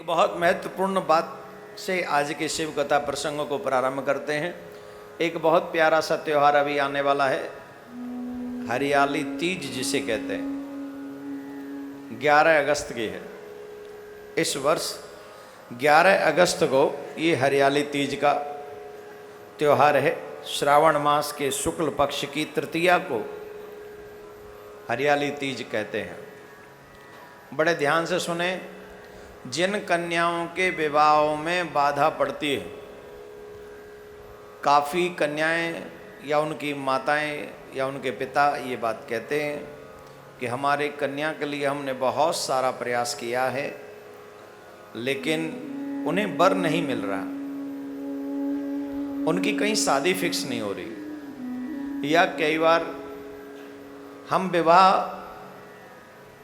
बहुत महत्वपूर्ण बात से आज के शिव कथा प्रसंगों को प्रारंभ करते हैं। एक बहुत प्यारा सा त्योहार अभी आने वाला है, हरियाली तीज जिसे कहते हैं, 11 अगस्त की है। इस वर्ष 11 अगस्त को ये हरियाली तीज का त्योहार है। श्रावण मास के शुक्ल पक्ष की तृतीया को हरियाली तीज कहते हैं। बड़े ध्यान से सुने, जिन कन्याओं के विवाहों में बाधा पड़ती है, काफ़ी कन्याएं या उनकी माताएं या उनके पिता ये बात कहते हैं कि हमारे कन्या के लिए हमने बहुत सारा प्रयास किया है लेकिन उन्हें वर नहीं मिल रहा, उनकी कहीं शादी फिक्स नहीं हो रही, या कई बार हम विवाह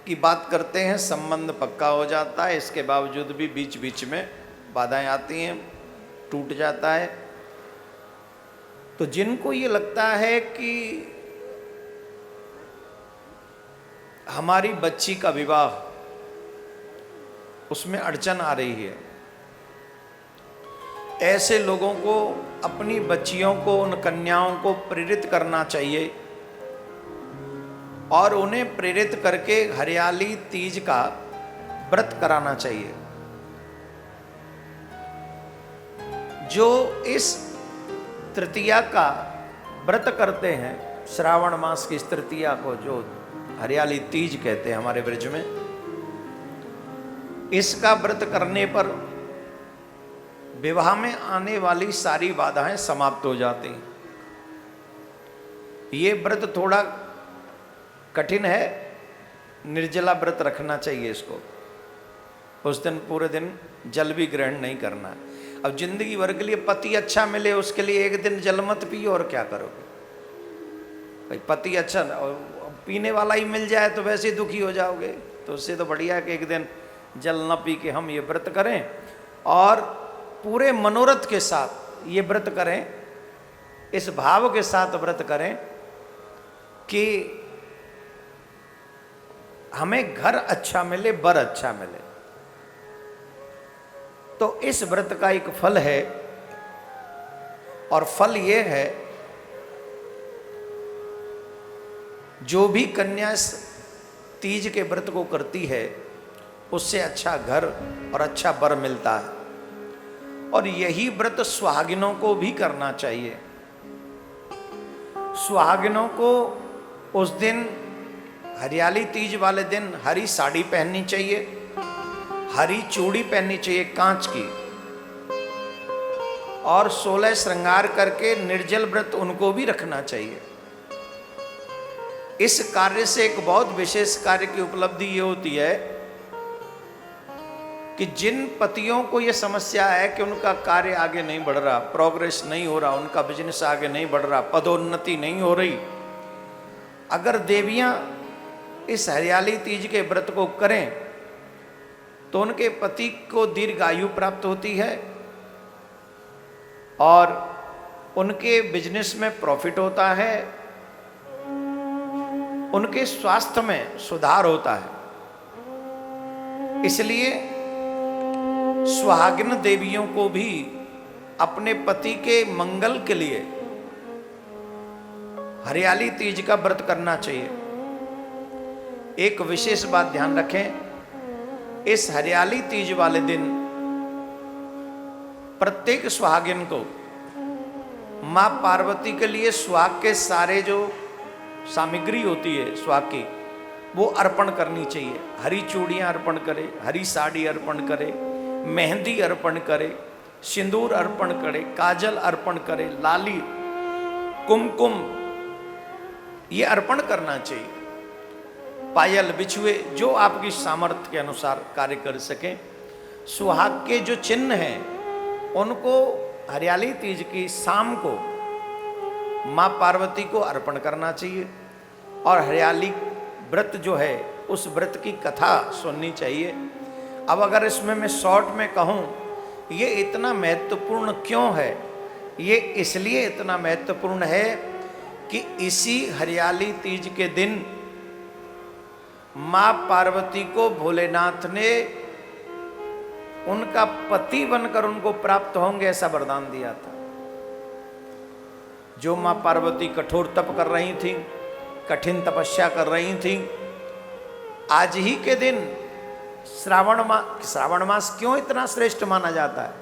की बात करते हैं, संबंध पक्का हो जाता है, इसके बावजूद भी बीच बीच में बाधाएं आती हैं, टूट जाता है। तो जिनको ये लगता है कि हमारी बच्ची का विवाह उसमें अड़चन आ रही है, ऐसे लोगों को अपनी बच्चियों को, उन कन्याओं को प्रेरित करना चाहिए और उन्हें प्रेरित करके हरियाली तीज का व्रत कराना चाहिए। जो इस तृतीया का व्रत करते हैं, श्रावण मास की इस तृतीया को जो हरियाली तीज कहते हैं हमारे ब्रज में, इसका व्रत करने पर विवाह में आने वाली सारी बाधाएं समाप्त हो जाती। ये व्रत थोड़ा कठिन है, निर्जला व्रत रखना चाहिए इसको। उस दिन पूरे दिन जल भी ग्रहण नहीं करना। अब जिंदगी भर के लिए पति अच्छा मिले उसके लिए एक दिन जल मत पियो और क्या करोगे भाई। पति अच्छा और पीने वाला ही मिल जाए तो वैसे ही दुखी हो जाओगे। तो उससे तो बढ़िया है कि एक दिन जल न पी के हम ये व्रत करें और पूरे मनोरथ के साथ ये व्रत करें, इस भाव के साथ व्रत करें कि हमें घर अच्छा मिले, वर अच्छा मिले। तो इस व्रत का एक फल है और फल ये है, जो भी कन्या इस तीज के व्रत को करती है उससे अच्छा घर और अच्छा वर मिलता है। और यही व्रत सुहागिनों को भी करना चाहिए। सुहागिनों को उस दिन, हरियाली तीज वाले दिन, हरी साड़ी पहननी चाहिए, हरी चूड़ी पहननी चाहिए कांच की, और 16 श्रृंगार करके निर्जल व्रत उनको भी रखना चाहिए। इस कार्य से एक बहुत विशेष कार्य की उपलब्धि ये होती है कि जिन पतियों को ये समस्या है कि उनका कार्य आगे नहीं बढ़ रहा, प्रोग्रेस नहीं हो रहा, उनका बिजनेस आगे नहीं बढ़ रहा, पदोन्नति नहीं हो रही, अगर देवियां इस हरियाली तीज के व्रत को करें तो उनके पति को दीर्घायु प्राप्त होती है और उनके बिजनेस में प्रॉफिट होता है, उनके स्वास्थ्य में सुधार होता है। इसलिए सुहागिन देवियों को भी अपने पति के मंगल के लिए हरियाली तीज का व्रत करना चाहिए। एक विशेष बात ध्यान रखें, इस हरियाली तीज वाले दिन प्रत्येक सुहागिन को मां पार्वती के लिए सुहाग के सारे जो सामग्री होती है सुहाग की, वो अर्पण करनी चाहिए। हरी चूड़ियां अर्पण करे, हरी साड़ी अर्पण करे, मेहंदी अर्पण करे, सिंदूर अर्पण करे, काजल अर्पण करे, लाली, कुमकुम, ये अर्पण करना चाहिए। पायल, बिछुए, जो आपकी सामर्थ्य के अनुसार कार्य कर सकें। सुहाग के जो चिन्ह हैं उनको हरियाली तीज की शाम को माँ पार्वती को अर्पण करना चाहिए और हरियाली व्रत जो है उस व्रत की कथा सुननी चाहिए। अब अगर इसमें मैं शॉर्ट में कहूँ, ये इतना महत्वपूर्ण क्यों है? ये इसलिए इतना महत्वपूर्ण है कि इसी हरियाली तीज के दिन माँ पार्वती को भोलेनाथ ने उनका पति बनकर उनको प्राप्त होंगे, ऐसा वरदान दिया था। जो मां पार्वती कठोर तप कर रही थी, कठिन तपस्या कर रही थी, आज ही के दिन श्रावण मास क्यों इतना श्रेष्ठ माना जाता है?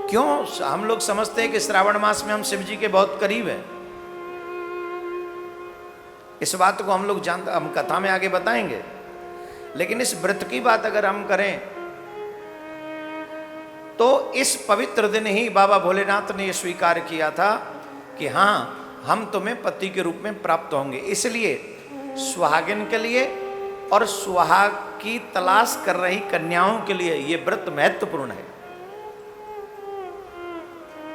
क्यों हम लोग समझते हैं कि श्रावण मास में हम शिव जी के बहुत करीब हैं? इस बात को हम लोग जानते, हम कथा में आगे बताएंगे। लेकिन इस व्रत की बात अगर हम करें तो इस पवित्र दिन ही बाबा भोलेनाथ ने यह स्वीकार किया था कि हाँ, हम तुम्हें पति के रूप में प्राप्त होंगे। इसलिए सुहागिन के लिए और सुहाग की तलाश कर रही कन्याओं के लिए यह व्रत महत्वपूर्ण है।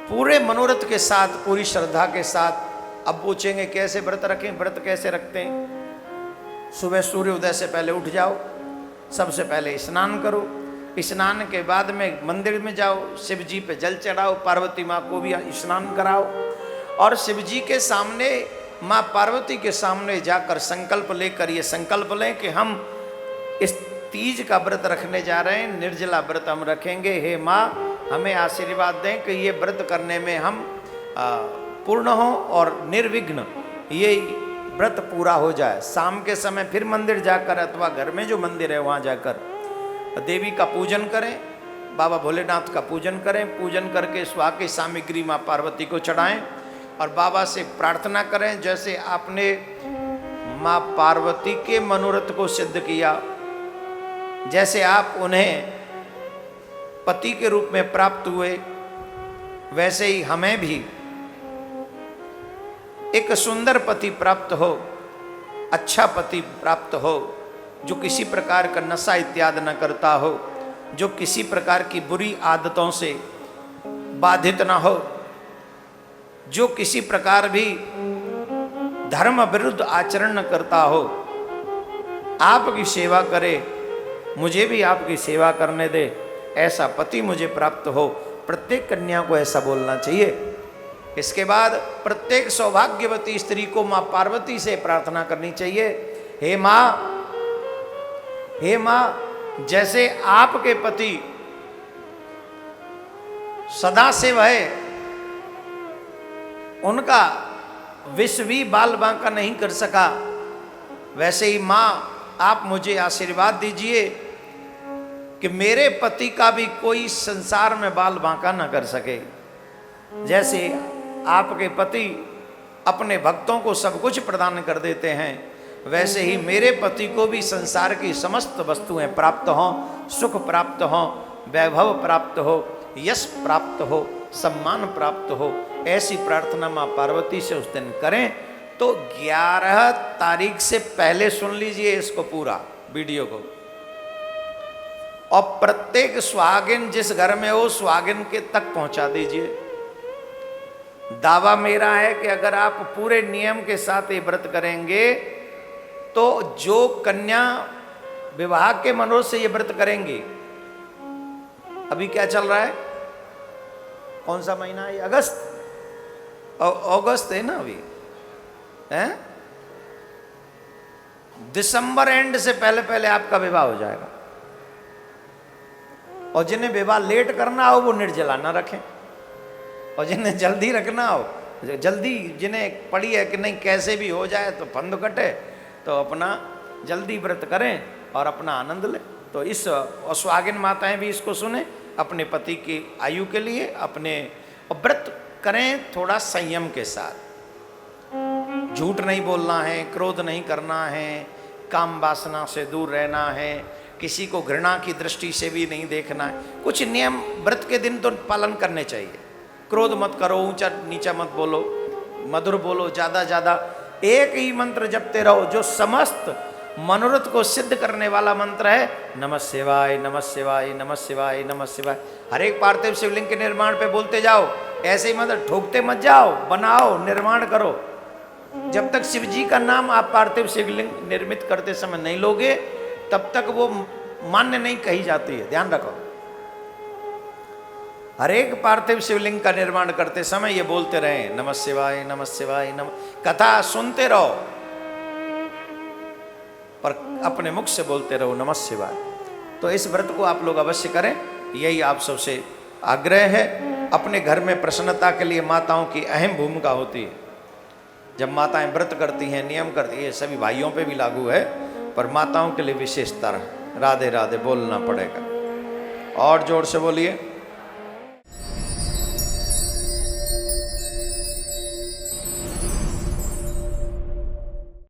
पूरे मनोरथ के साथ, पूरी श्रद्धा के साथ। अब पूछेंगे कैसे व्रत रखें? व्रत कैसे रखते हैं? सुबह सूर्योदय से पहले उठ जाओ, सबसे पहले स्नान करो, स्नान के बाद में मंदिर में जाओ, शिव जी पे जल चढ़ाओ, पार्वती माँ को भी स्नान कराओ और शिव जी के सामने, माँ पार्वती के सामने जाकर संकल्प लेकर ये संकल्प लें कि हम इस तीज का व्रत रखने जा रहे हैं, निर्जला व्रत हम रखेंगे। हे माँ, हमें आशीर्वाद दें कि ये व्रत करने में हम पूर्ण हो और निर्विघ्न ये व्रत पूरा हो जाए। शाम के समय फिर मंदिर जाकर अथवा घर में जो मंदिर है वहाँ जाकर देवी का पूजन करें, बाबा भोलेनाथ का पूजन करें। पूजन करके सुहाग की सामग्री माँ पार्वती को चढ़ाएं और बाबा से प्रार्थना करें, जैसे आपने माँ पार्वती के मनोरथ को सिद्ध किया, जैसे आप उन्हें पति के रूप में प्राप्त हुए, वैसे ही हमें भी एक सुंदर पति प्राप्त हो, अच्छा पति प्राप्त हो, जो किसी प्रकार का नशा इत्यादि न करता हो, जो किसी प्रकार की बुरी आदतों से बाधित न हो, जो किसी प्रकार भी धर्म विरुद्ध आचरण न करता हो, आपकी सेवा करे, मुझे भी आपकी सेवा करने दे, ऐसा पति मुझे प्राप्त हो। प्रत्येक कन्या को ऐसा बोलना चाहिए। इसके बाद प्रत्येक सौभाग्यवती स्त्री को माँ पार्वती से प्रार्थना करनी चाहिए, हे माँ, जैसे आपके पति सदाशिव है, उनका विष भी बाल बांका नहीं कर सका, वैसे ही माँ आप मुझे आशीर्वाद दीजिए कि मेरे पति का भी कोई संसार में बाल बांका न कर सके। जैसे आपके पति अपने भक्तों को सब कुछ प्रदान कर देते हैं, वैसे ही मेरे पति को भी संसार की समस्त वस्तुएं प्राप्त हों, सुख प्राप्त हों, वैभव प्राप्त हो, यश प्राप्त हो, सम्मान प्राप्त हो। ऐसी प्रार्थना माँ पार्वती से उस दिन करें। तो 11 तारीख से पहले सुन लीजिए इसको, पूरा वीडियो को, और प्रत्येक सुहागिन जिस घर में हो सुहागिन के तक पहुंचा दीजिए। दावा मेरा है कि अगर आप पूरे नियम के साथ ये व्रत करेंगे तो जो कन्या विवाह के मनोरथ से ये व्रत करेंगी, अभी क्या चल रहा है, कौन सा महीना है? अगस्त, अगस्त है ना अभी, हैं? दिसंबर एंड से पहले पहले आपका विवाह हो जाएगा। और जिन्हें विवाह लेट करना हो वो निर्जला ना रखें, और जिन्हें जल्दी रखना हो, जल्दी जिन्हें पड़ी है कि नहीं कैसे भी हो जाए तो फंद कटे, तो अपना जल्दी व्रत करें और अपना आनंद लें। तो इस सुहागिन माताएं भी इसको सुने, अपने पति की आयु के लिए अपने व्रत करें थोड़ा संयम के साथ। झूठ नहीं बोलना है, क्रोध नहीं करना है, काम वासना से दूर रहना है, किसी को घृणा की दृष्टि से भी नहीं देखना है। कुछ नियम व्रत के दिन तो पालन करने चाहिए। क्रोध मत करो, ऊंचा नीचा मत बोलो, मधुर बोलो, ज़्यादा एक ही मंत्र जपते रहो जो समस्त मनोरथ को सिद्ध करने वाला मंत्र है, नमः शिवाय नमः शिवाय नमः शिवाय नमः शिवाय। हर एक पार्थिव शिवलिंग के निर्माण पे बोलते जाओ, ऐसे ही मंत्र ठोकते मत जाओ, बनाओ, निर्माण करो। जब तक शिव जी का नाम आप पार्थिव शिवलिंग निर्मित करते समय नहीं लोगे, तब तक वो मान्य नहीं कही जाती है, ध्यान रखो। हर एक पार्थिव शिवलिंग का निर्माण करते समय ये बोलते रहे, नमः शिवाय नमः शिवाय नमः। कथा सुनते रहो पर अपने मुख से बोलते रहो नमः शिवाय। तो इस व्रत को आप लोग अवश्य करें, यही आप सबसे आग्रह है। अपने घर में प्रसन्नता के लिए माताओं की अहम भूमिका होती है। जब माताएं व्रत करती हैं, नियम करती है, सभी भाइयों पे भी लागू है, पर माताओं के लिए विशेषतर राधे राधे बोलना पड़ेगा। और जोर से बोलिए।